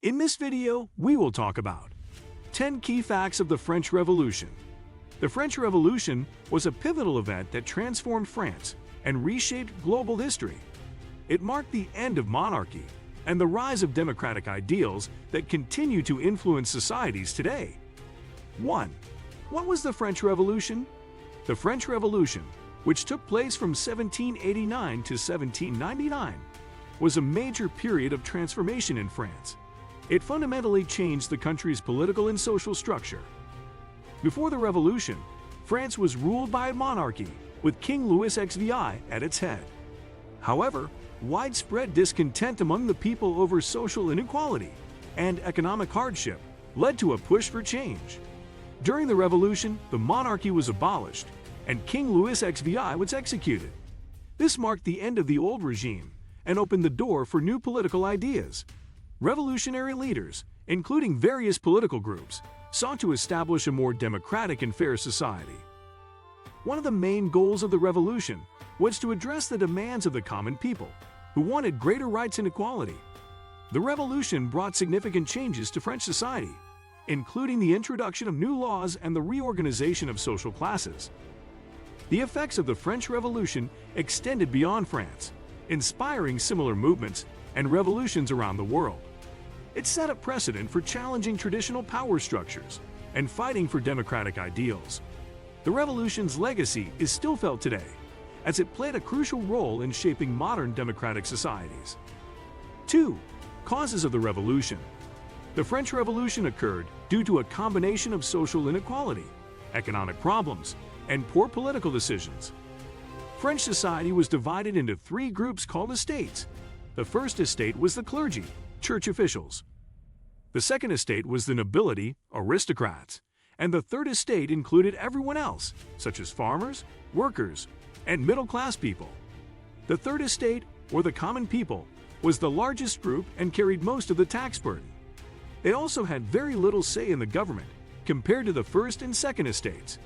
In this video, we will talk about 10 key facts of the French Revolution. The French Revolution was a pivotal event that transformed France and reshaped global history. It marked the end of monarchy and the rise of democratic ideals that continue to influence societies today. 1. What was the French Revolution? The French Revolution, which took place from 1789 to 1799, was a major period of transformation in France. It fundamentally changed the country's political and social structure. Before the revolution, France was ruled by a monarchy, with King Louis XVI at its head. However, widespread discontent among the people over social inequality and economic hardship led to a push for change. During the revolution, the monarchy was abolished, and King Louis XVI was executed. This marked the end of the old regime and opened the door for new political ideas. Revolutionary leaders, including various political groups, sought to establish a more democratic and fair society. One of the main goals of the revolution was to address the demands of the common people, who wanted greater rights and equality. The revolution brought significant changes to French society, including the introduction of new laws and the reorganization of social classes. The effects of the French Revolution extended beyond France, inspiring similar movements and revolutions around the world. It set a precedent for challenging traditional power structures and fighting for democratic ideals. The revolution's legacy is still felt today, as it played a crucial role in shaping modern democratic societies. 2. Causes of the revolution. The French Revolution occurred due to a combination of social inequality, economic problems, and poor political decisions. French society was divided into three groups called estates. The first estate was the clergy, church officials. The second estate was the nobility, aristocrats, and the third estate included everyone else, such as farmers, workers, and middle-class people. The third estate, or the common people, was the largest group and carried most of the tax burden. They also had very little say in the government compared to the first and second estates.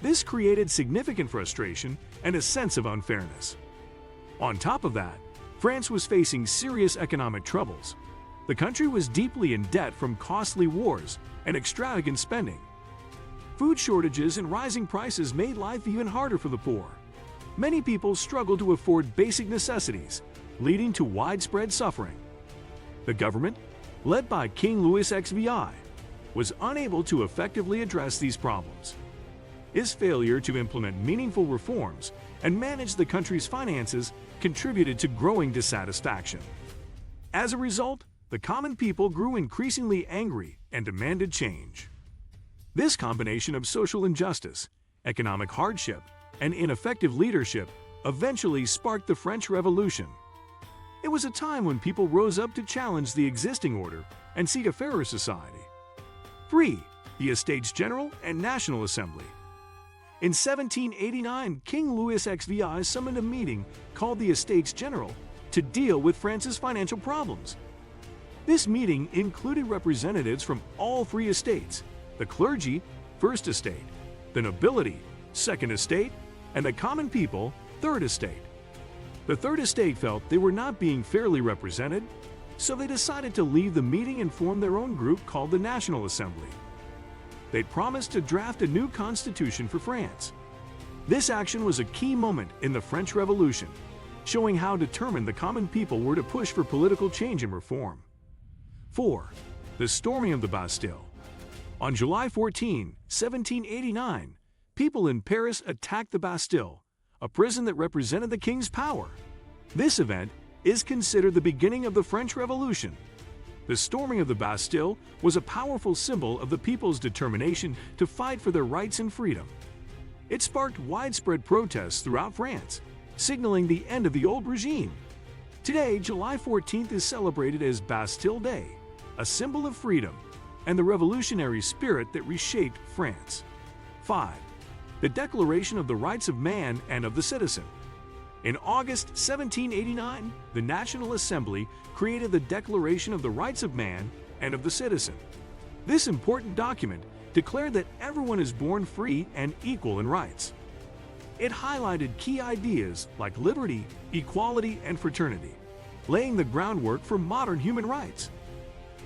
This created significant frustration and a sense of unfairness. On top of that, France was facing serious economic troubles. The country was deeply in debt from costly wars and extravagant spending. Food shortages and rising prices made life even harder for the poor. Many people struggled to afford basic necessities, leading to widespread suffering. The government, led by King Louis XVI, was unable to effectively address these problems. His failure to implement meaningful reforms and manage the country's finances contributed to growing dissatisfaction. As a result, the common people grew increasingly angry and demanded change. This combination of social injustice, economic hardship, and ineffective leadership eventually sparked the French Revolution. It was a time when people rose up to challenge the existing order and seek a fairer society. 3. The Estates General and National Assembly. In 1789, King Louis XVI summoned a meeting called the Estates General to deal with France's financial problems. This meeting included representatives from all three estates: the clergy, first estate; the nobility, second estate; and the common people, third estate. The third estate felt they were not being fairly represented, so they decided to leave the meeting and form their own group called the National Assembly. They promised to draft a new constitution for France. This action was a key moment in the French Revolution, showing how determined the common people were to push for political change and reform. 4. The storming of the Bastille. On July 14, 1789, people in Paris attacked the Bastille, a prison that represented the king's power. This event is considered the beginning of the French Revolution. The storming of the Bastille was a powerful symbol of the people's determination to fight for their rights and freedom. It sparked widespread protests throughout France, signaling the end of the old regime. Today, July 14th is celebrated as Bastille Day, a symbol of freedom and the revolutionary spirit that reshaped France. 5. The Declaration of the Rights of Man and of the Citizen. In August 1789, the National Assembly created the Declaration of the Rights of Man and of the Citizen. This important document declared that everyone is born free and equal in rights. It highlighted key ideas like liberty, equality, and fraternity, laying the groundwork for modern human rights.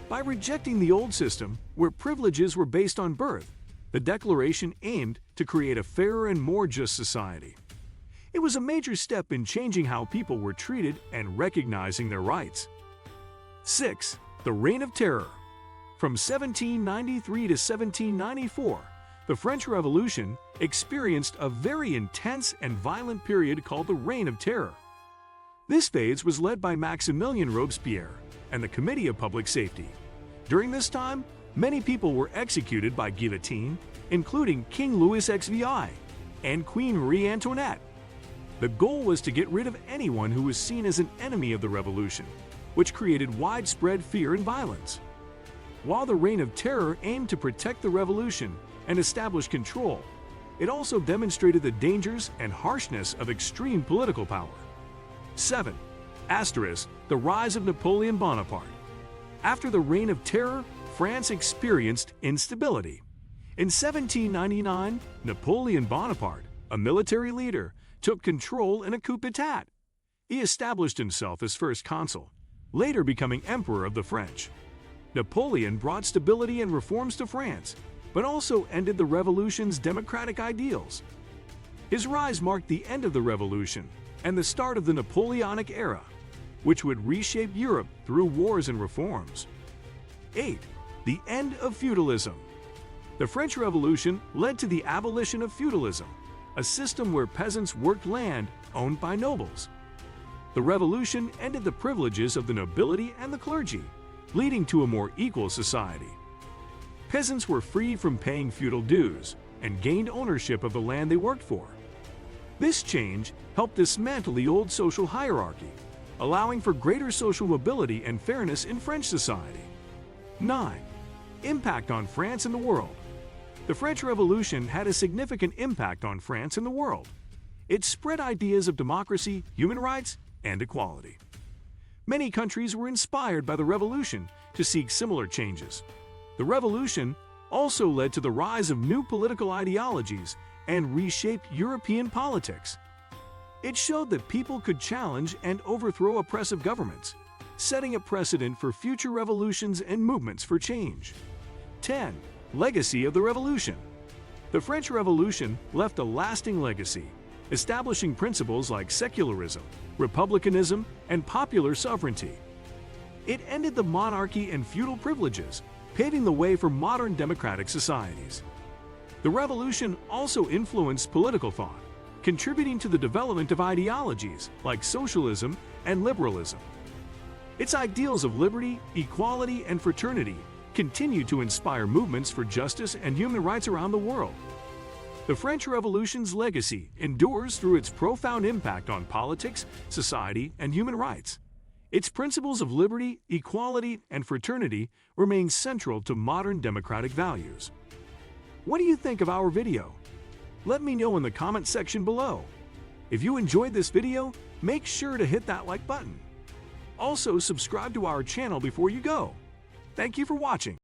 By rejecting the old system, where privileges were based on birth, the Declaration aimed to create a fairer and more just society. It was a major step in changing how people were treated and recognizing their rights. 6. The Reign of Terror. From 1793 to 1794, the French Revolution experienced a very intense and violent period called the Reign of Terror. This phase was led by Maximilien Robespierre and the Committee of Public Safety. During this time, many people were executed by guillotine, including King Louis XVI and Queen Marie Antoinette. The goal was to get rid of anyone who was seen as an enemy of the revolution, which created widespread fear and violence. While the Reign of Terror aimed to protect the revolution and establish control, it also demonstrated the dangers and harshness of extreme political power. 7. The rise of Napoleon Bonaparte. After the Reign of Terror, France experienced instability. In 1799, Napoleon Bonaparte, a military leader, took control in a coup d'etat. He established himself as first consul, later becoming emperor of the French. Napoleon brought stability and reforms to France, but also ended the revolution's democratic ideals. His rise marked the end of the revolution and the start of the Napoleonic era, which would reshape Europe through wars and reforms. 8. The end of feudalism. The French Revolution led to the abolition of feudalism, a system where peasants worked land owned by nobles. The revolution ended the privileges of the nobility and the clergy, leading to a more equal society. Peasants were freed from paying feudal dues and gained ownership of the land they worked for. This change helped dismantle the old social hierarchy, allowing for greater social mobility and fairness in French society. 9. Impact on France and the world. The French Revolution had a significant impact on France and the world. It spread ideas of democracy, human rights, and equality. Many countries were inspired by the revolution to seek similar changes. The revolution also led to the rise of new political ideologies and reshaped European politics. It showed that people could challenge and overthrow oppressive governments, setting a precedent for future revolutions and movements for change. 10. Legacy of the Revolution. The French Revolution left a lasting legacy, establishing principles like secularism, republicanism, and popular sovereignty. It ended the monarchy and feudal privileges, paving the way for modern democratic societies. The revolution also influenced political thought, contributing to the development of ideologies like socialism and liberalism. Its ideals of liberty, equality, and fraternity continue to inspire movements for justice and human rights around the world. The French Revolution's legacy endures through its profound impact on politics, society, and human rights. Its principles of liberty, equality, and fraternity remain central to modern democratic values. What do you think of our video? Let me know in the comment section below. If you enjoyed this video, make sure to hit that like button. Also, subscribe to our channel before you go. Thank you for watching.